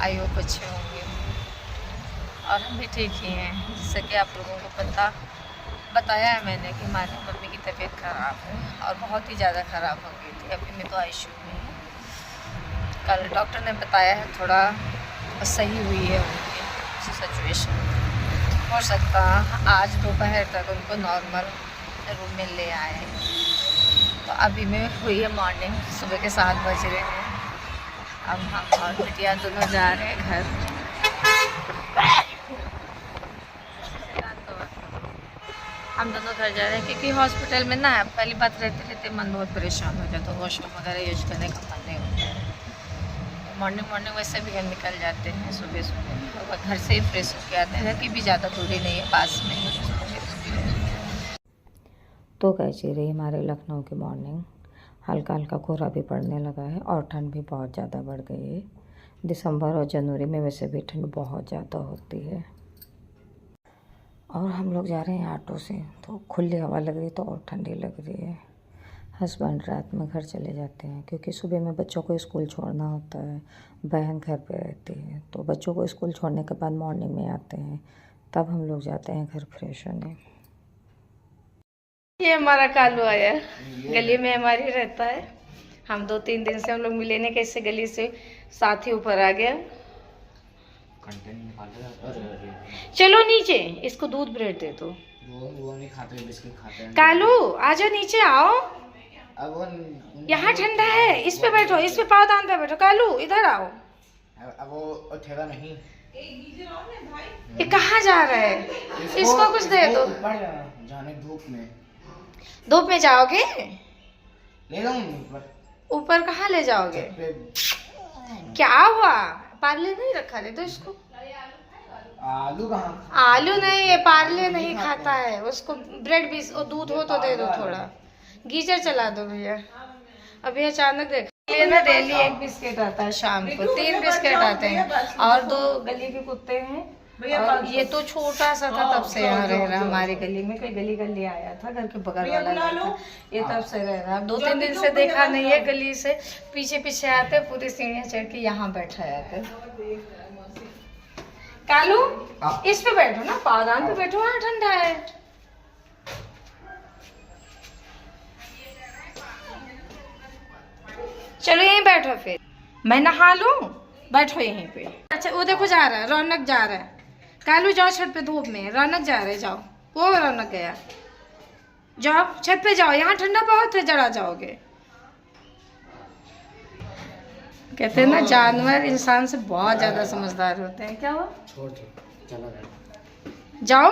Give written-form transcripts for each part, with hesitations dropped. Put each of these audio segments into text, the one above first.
I hope अच्छे होंगे और हम भी ठीक ही हैं। जैसे कि आप लोगों को बताया है मैंने कि हमारी मम्मी की तबीयत ख़राब है और बहुत ही ज़्यादा ख़राब हो गई थी। अभी मैं तो आईसीयू में हूँ। कल डॉक्टर ने बताया है थोड़ा सही हुई है उनकी सिचुएशन। हो सकता आज दोपहर तक उनको नॉर्मल रूम में ले आए। तो अभी में हुई है मॉर्निंग, सुबह के 7 बज रहे हैं। अब हम और बिटिया दोनों जा रहे हैं घर। हम दोनों घर जा रहे हैं क्योंकि हॉस्पिटल में ना पहली बात रहते मन बहुत परेशान हो जाता है। वॉशरूम वगैरह यूज करने का मन नहीं होता है। मॉर्निंग वैसे भी घर निकल जाते हैं सुबह और घर से ही फ्रेश होकर आते हैं। घर की भी ज़्यादा दूरी नहीं है, पास में ही। तो कैसी रही हमारे लखनऊ की मॉर्निंग। हल्का हल्का कोहरा भी पड़ने लगा है और ठंड भी बहुत ज़्यादा बढ़ गई है। दिसंबर और जनवरी में वैसे भी ठंड बहुत ज़्यादा होती है। और हम लोग जा रहे हैं ऑटो से, तो खुली हवा लग रही तो और ठंडी लग रही है। हस्बैंड रात में घर चले जाते हैं क्योंकि सुबह में बच्चों को स्कूल छोड़ना होता है। बहन घर पे रहती है, तो बच्चों को स्कूल छोड़ने के बाद मॉर्निंग में आते हैं, तब हम लोग जाते हैं घर फ्रेश होने। ये हमारा कालू आया, गली में हमारी रहता है। हम 2-3 दिन से हम लोग मिले नहीं, कैसे गली से साथ ही ऊपर आ गया। चलो नीचे, इसको दूध ब्रेड दे दो। वो नहीं खाते, बिस्किट खाते हैं। कालू आजा नीचे आओ, यहाँ ठंडा है। इस पे बैठो, इस पे पावदान पे बैठो। कालू इधर आओ। अब वो उठेगा नहीं। ये कहाँ जा रहा है? इसको कुछ दे दो। जाने धूप में जाओगे? ले जाऊँ ऊपर कहाँ ले जाओगे? क्या हुआ? पार्ले नहीं रखा, ले दो इसको। आलू कहाँ? आलू नहीं, ये पार्ले नहीं खाता है। उसको ब्रेड भी और दूध हो तो दे दो थोड़ा। गीजर चला दो भैया। अभी अचानक देख ये ना डेली 1 बिस्किट आता है, शाम को 3 बिस्किट आते हैं और 2 गली के कुत्ते हैं। और ये तो छोटा सा था, तब से यहाँ रह रहा। हमारी गली में कोई गली आया था, घर के बगल वाला घर था, ये तब से रह रहा। 2-3 दिन से देखा नहीं है। गली से पीछे आते, पूरी सीढ़ियाँ चढ़ के यहाँ बैठा जाते। कालू इस पे बैठो ना, पावदान पे बैठो, वहाँ ठंडा है। चलो यहीं बैठो, फिर मैं नहा लूं। बैठो यहीं पे। अच्छा वो देखो जा रहा है, रौनक जा रहा है। कालू जाओ छत पे, धूप में रौनक जा रहे, जाओ। वो रौनक गया, जाओ छत पे जाओ, यहाँ ठंडा बहुत है, जरा जाओगे। कहते हैं ना जानवर इंसान से बहुत ज्यादा समझदार होते हैं। क्या हुआ? जाओ,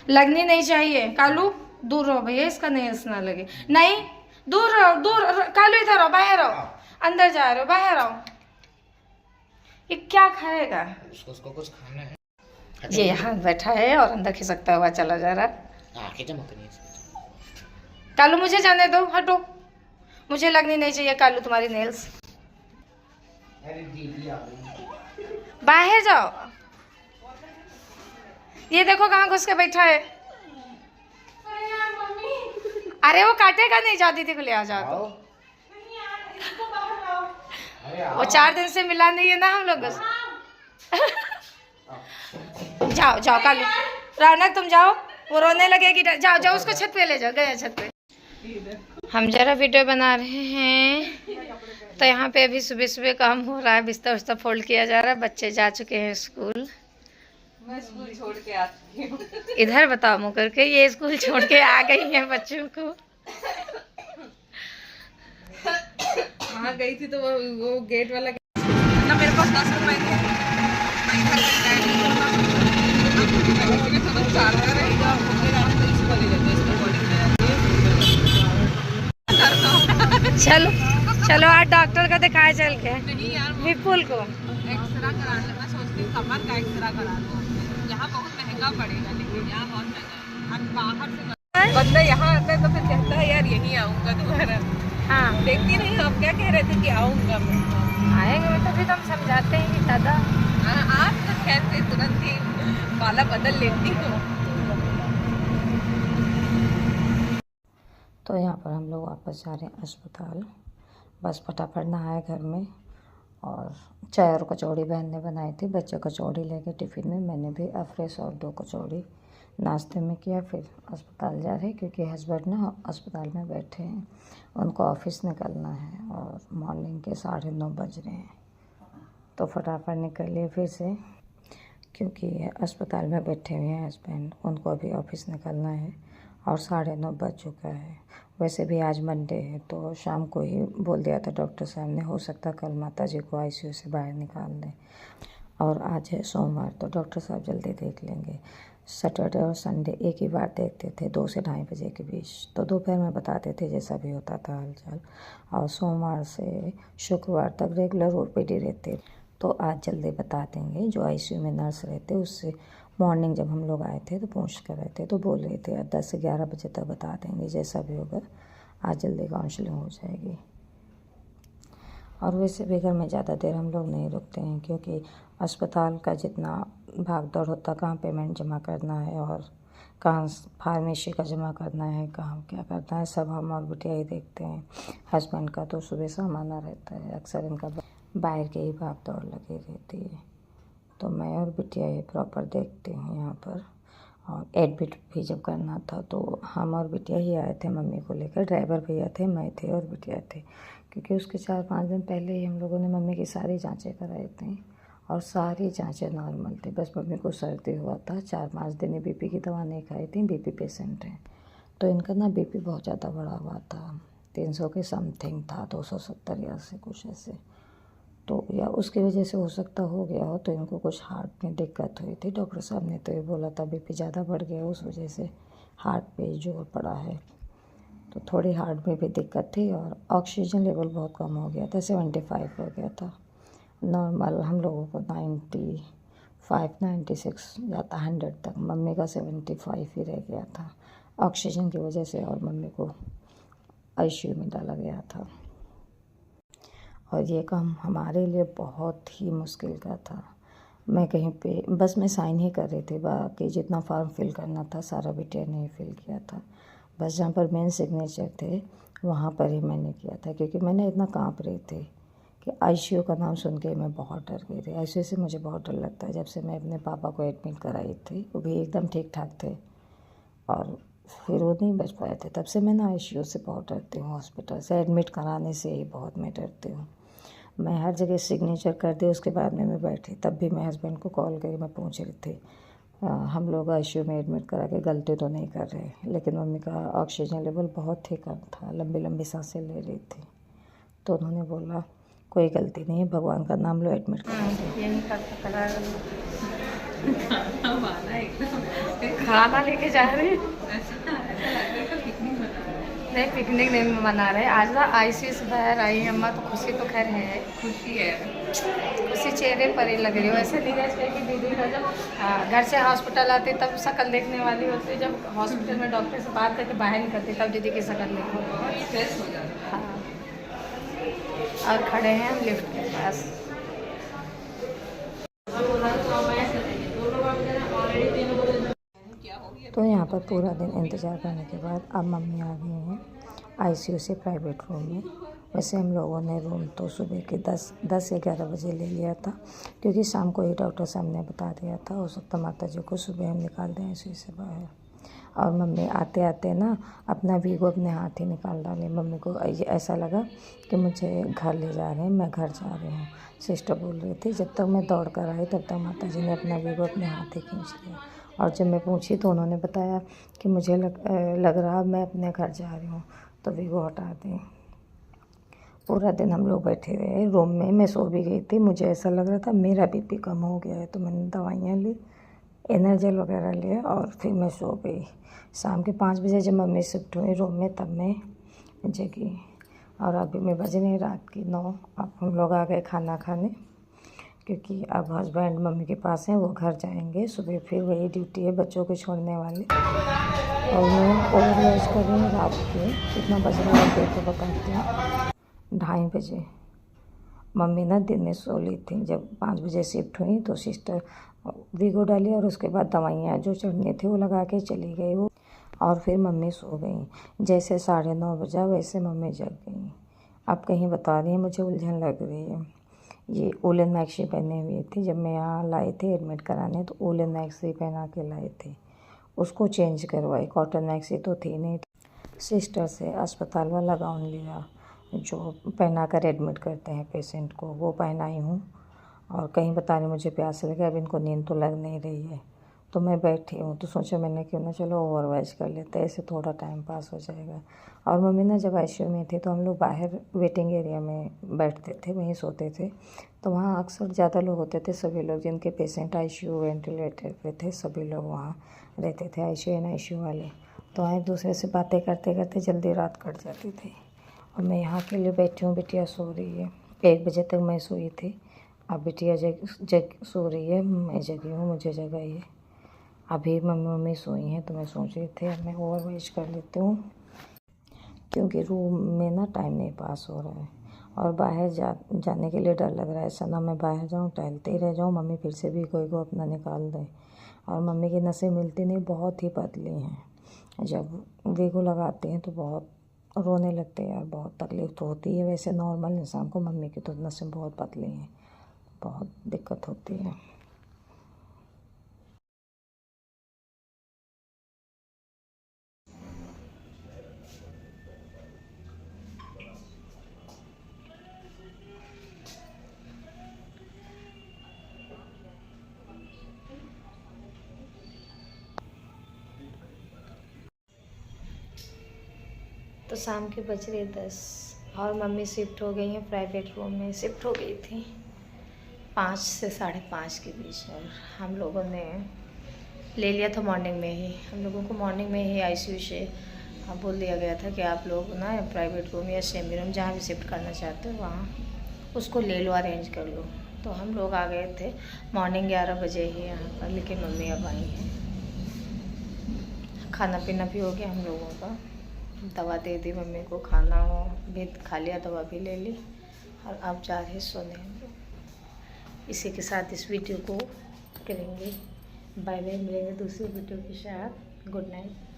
लगनी नहीं चाहिए। कालू दूर रहो भैया, इसका नेल्स ना लगे। नहीं दूर रहो, दूर। कालू इधर आओ, बाहर आओ। अंदर जा रहे हो, बाहर आओ। ये क्या खाएगा? उसको कुछ खाना है। ये यहाँ बैठा है और अंदर खिसकता हुआ चला जा रहा। कालू मुझे जाने दो, हटो। मुझे लगनी नहीं चाहिए कालू तुम्हारी नेल्स। बाहर जाओ। ये देखो कहाँ घुस के बैठा है। अरे वो काटेगा नहीं, जा दीदी को ले आ जाओ। तो वो 4 दिन से मिला नहीं है ना हम लोग। जाओ जाओ कालू, रौनक तुम जाओ, वो रोने लगेगी। जाओ जाओ, उसको छत पे ले जाओ, गया छत पे। हम जरा वीडियो बना रहे हैं, तो यहाँ पे अभी सुबह काम हो रहा है। बिस्तर फोल्ड किया जा रहा है। बच्चे जा चुके हैं स्कूल। मैं स्कूल छोड़ के आती हूँ। इधर बताओ मुँह करके, ये स्कूल छोड़ के आ गई है बच्चों को। वहाँ गई थी तो वो गेट वाला ना, मेरे पास 10 रुपए थे। चलो चलो आज डॉक्टर का दिखाया चल के। नहीं यार, विपुल को एक्सरा करा ले। मैं सोचती हूँ कमर का एक्सरा करा लो। यहाँ बहुत महंगा पड़ेगा, लेकिन यहाँ बहुत महंगा है। बाहर से बंदा यहाँ आता है तो फिर कहता है यार यहीं आऊँगा दोबारा। हाँ देखती नहीं, आप क्या कह रहे थे कि आऊँगा मैं। आएंगे तो फिर हम समझाते हैं कि दादा। आप तो कहते तुरंत ही वाला बदल लेती हो। तो यहाँ पर हम लोग वापस जा रहे हैं अस्पताल। बस फटाफट नहाए घर में और चाय और कचौड़ी बहन ने बनाई थी। बच्चे कचौड़ी लेके टिफ़िन में, मैंने भी अफ्रेश और 2 कचौड़ी नाश्ते में किया। फिर अस्पताल जा रहे क्योंकि हस्बैंड ना अस्पताल में बैठे हैं, उनको ऑफिस निकलना है और मॉर्निंग के 9:30 बज रहे हैं। तो फटाफट निकलिए फिर से, क्योंकि अस्पताल में बैठे हुए हैं हस्बैंड, उनको अभी ऑफिस निकलना है और 9:30 बज चुका है। वैसे भी आज मंडे है तो शाम को ही बोल दिया था डॉक्टर साहब ने, हो सकता कल माता जी को आईसीयू से बाहर निकाल दें। और आज है सोमवार तो डॉक्टर साहब जल्दी देख लेंगे। सैटरडे और संडे एक ही बार देखते थे 2 से 2:30 बजे के बीच, तो दोपहर में बताते थे जैसा भी होता था हालचाल। और सोमवार से शुक्रवार तक रेगुलर ओपीडी रहते, तो आज जल्दी बता देंगे। जो आईसीयू में नर्स रहते उससे मॉर्निंग जब हम लोग आए थे तो पूछ कर रहे थे, तो बोल रहे थे 10 से 11 बजे तक बता देंगे, जैसा भी होगा आज जल्दी काउंसलिंग हो जाएगी। और वैसे भी घर में ज़्यादा देर हम लोग नहीं रुकते हैं, क्योंकि अस्पताल का जितना भाग दौड़ होता, कहाँ पेमेंट जमा करना है और कहाँ फार्मेसी का जमा करना है, कहाँ क्या करना है, सब हम और बिटिया ही देखते हैं। हस्बैंड का तो सुबह सामाना रहता है, अक्सर इनका बाहर के ही भाग दौड़ लगी रहती है, तो मैं और बिटिया ये प्रॉपर देखते हैं यहाँ पर। और एडमिट भी जब करना था तो हम और बिटिया ही आए थे मम्मी को लेकर, ड्राइवर भैया थे, मैं थे और बिटिया थे, क्योंकि उसके 4-5 दिन पहले ही हम लोगों ने मम्मी की सारी जांचें कराई थी और सारी जांचें नॉर्मल थी। बस मम्मी को सर्दी हुआ था, 4-5 दिन बीपी की दवा नहीं खाई थी, बीपी पेशेंट है, तो इनका ना बीपी बहुत ज़्यादा बढ़ा हुआ था, 300 के समथिंग था, 270 या से कुछ ऐसे, तो या उसकी वजह से हो सकता हो गया हो, तो इनको कुछ हार्ट में दिक्कत हुई थी। डॉक्टर साहब ने तो ये बोला था बीपी ज़्यादा बढ़ गया, उस वजह से हार्ट पे जोर पड़ा है, तो थोड़ी हार्ट में भी दिक्कत थी और ऑक्सीजन लेवल बहुत कम हो गया था, 75 हो गया था। नॉर्मल हम लोगों को 95, 96 जाता 100 तक, मम्मी का 75 ही रह गया था ऑक्सीजन की वजह से, और मम्मी को आईसीयू में डाला गया था। और ये काम हमारे लिए बहुत ही मुश्किल का था। मैं कहीं पे बस मैं साइन ही कर रही थी, बाकी जितना फॉर्म फिल करना था सारा बिटिया ने फिल किया था। बस जहाँ पर मेन सिग्नेचर थे वहाँ पर ही मैंने किया था, क्योंकि मैंने इतना काँप रही थी कि आईसीयू का नाम सुन के मैं बहुत डर गई थी। आईसीयू से मुझे बहुत डर लगता है। जब से मैं अपने पापा को एडमिट कराई थी, वो भी एकदम ठीक ठाक थे और फिर वो नहीं बच पाए थे, तब से मैं ना आईसीयू से बहुत डरती हूँ। हॉस्पिटल से एडमिट कराने से ही बहुत मैं डरती हूँ। मैं हर जगह सिग्नेचर कर दी, उसके बाद में मैं बैठी, तब भी मैं हस्बैंड को कॉल करी, मैं पूछ रही थी हम लोग आईसीयू में एडमिट करा के गलती तो नहीं कर रहे, लेकिन मम्मी का ऑक्सीजन लेवल बहुत ही कम था, लंबी लंबी सांसें ले रही थी, तो उन्होंने बोला कोई गलती नहीं है, भगवान का नाम लो, एडमिट करा दो। यही खाना लेके जा रहे नहीं, पिकनिक नहीं मना रहे आज ना। आईसीयू से बाहर आई अम्मा, तो खुशी तो खैर है, खुशी है, खुशी चेहरे पर ही लग रही हो। ऐसे नीरज कह कि दीदी का जब घर से हॉस्पिटल आती तब शक्ल देखने वाली होती, जब हॉस्पिटल में डॉक्टर से बात करके बाहर निकलती तब दीदी की शक्ल देखो। हाँ, और खड़े हैं हम लिफ्ट के पास। तो यहाँ पर पूरा दिन इंतज़ार करने के बाद अब मम्मी आ गई हैं आईसीयू से प्राइवेट रूम में। वैसे हम लोगों ने रूम तो सुबह के 10 से 11 बजे ले लिया था, क्योंकि शाम को ही डॉक्टर साहब ने बता दिया था हो सकता माता जी को सुबह हम निकाल दें आईसीयू से बाहर। और मम्मी आते आते ना अपना वीगो अपने हाथ ही निकाल डाली। मम्मी को ऐसा लगा कि मुझे घर ले जा रहे हैं, मैं घर जा रही हूँ। सिस्टर बोल रही थी जब तक मैं दौड़ कर आई तब तक माता जी ने अपना वीगो अपने हाथ ही खींच लिया। और जब मैं पूछी तो उन्होंने बताया कि मुझे लग रहा मैं अपने घर जा रही हूँ, तो वीगो हटा दें। पूरा दिन हम लोग बैठे रहे रूम में, मैं सो भी गई थी। मुझे ऐसा लग रहा था मेरा बीपी कम हो गया है, तो मैंने दवाइयाँ ली, एनर्जेल वगैरह लिया और फिर मैं सो गई। शाम के 5 बजे जब मम्मी शिफ्ट हुई रूम में तब मैं जगी। और अभी मैं बज रही रात की 9। अब हम लोग आ गए खाना खाने, क्योंकि अब हस्बैंड मम्मी के पास हैं, वो घर जाएंगे। सुबह फिर वही ड्यूटी है बच्चों को छोड़ने वाली। और मैं ओवरलॉज कर रही हूँ रात के, कितना बज रहा है देखो बताते हैं, 2:30 बजे। मम्मी ना दिन में सो ली थी। जब 5 बजे शिफ्ट हुई तो सिस्टर वीगो डाली और उसके बाद दवाइयाँ जो चढ़नी थी वो लगा के चली गई वो। और फिर मम्मी सो गई। जैसे 9:30 बजा वैसे मम्मी जग गई। अब कहीं बता रही है मुझे उलझन लग रही है। ये वूलन मैक्सी पहने हुई थी। जब मैं यहाँ लाई थी एडमिट कराने तो वूलन मैक्सी पहना के लाए थे, उसको चेंज करवाई, कॉटन मैक्सी तो थी नहीं। सिस्टर से अस्पताल वाला गाउन लिया जो पहना कर एडमिट करते हैं पेशेंट को, वो पहनाई हूँ। और कहीं बता रही मुझे प्यास लगे, अब इनको नींद तो लग नहीं रही है, तो मैं बैठी हूँ तो सोचा मैंने क्यों ना चलो ओवरवाइज कर लेते हैं, ऐसे थोड़ा टाइम पास हो जाएगा। और मम्मी ना जब आईसीयू में थी तो हम लोग बाहर वेटिंग एरिया में बैठते थे, वहीं सोते थे। तो वहाँ अक्सर ज़्यादा लोग होते थे, सभी लोग जिनके पेशेंट आईसीयू वेंटिलेटर पे थे सभी लोग वहाँ रहते थे, आईसीयू एंड आईसीयू वाले। तो एक दूसरे से बातें करते करते जल्दी रात कट जाती थी। और मैं यहाँ के लिए बैठी हूँ, बिटिया सो रही है। 1 बजे तक मैं सोई थी, अब बिटिया जग सो रही है, मैं जगी हूँ, मुझे जगाई है। अभी मम्मी सोई हैं तो मैं सोच रही थी अब मैं ओवरवाइज कर लेती हूँ, क्योंकि रूम में ना टाइम नहीं पास हो रहा है और बाहर जाने के लिए डर लग रहा है। ऐसा ना मैं बाहर जाऊँ टहलते ही रह जाऊँ, मम्मी फिर से भी कोई को अपना निकाल दे। और मम्मी की नसें मिलती नहीं, बहुत ही पतली हैं। जब वीगो लगाते हैं तो बहुत रोने लगते हैं यार, बहुत तकलीफ तो होती है। वैसे नॉर्मल इंसान को, मम्मी की तो नसें बहुत पतली हैं, बहुत दिक्कत होती है। तो शाम के बज रहे 10 और मम्मी शिफ्ट हो गई हैं प्राइवेट रूम में, शिफ्ट हो गई थी 5 से 5:30 के बीच। और हम लोगों ने ले लिया था मॉर्निंग में ही, हम लोगों को मॉर्निंग में ही आईसीयू से बोल दिया गया था कि आप लोग ना प्राइवेट रूम या सेमी रूम जहाँ भी शिफ्ट करना चाहते हो वहाँ उसको ले लो, अरेंज कर लो। तो हम लोग आ गए थे मॉर्निंग 11 बजे ही यहाँ पर, लेकिन मम्मी अब आई हैं। खाना पीना भी हो गया हम लोगों का, दवा दे दी मम्मी को, खाना भी खा लिया, दवा भी ले ली और अब जा रहे सोने हम लोग। इसी के साथ इस वीडियो को करेंगे बाय बाय, मिलेंगे दूसरी वीडियो के साथ। Good night.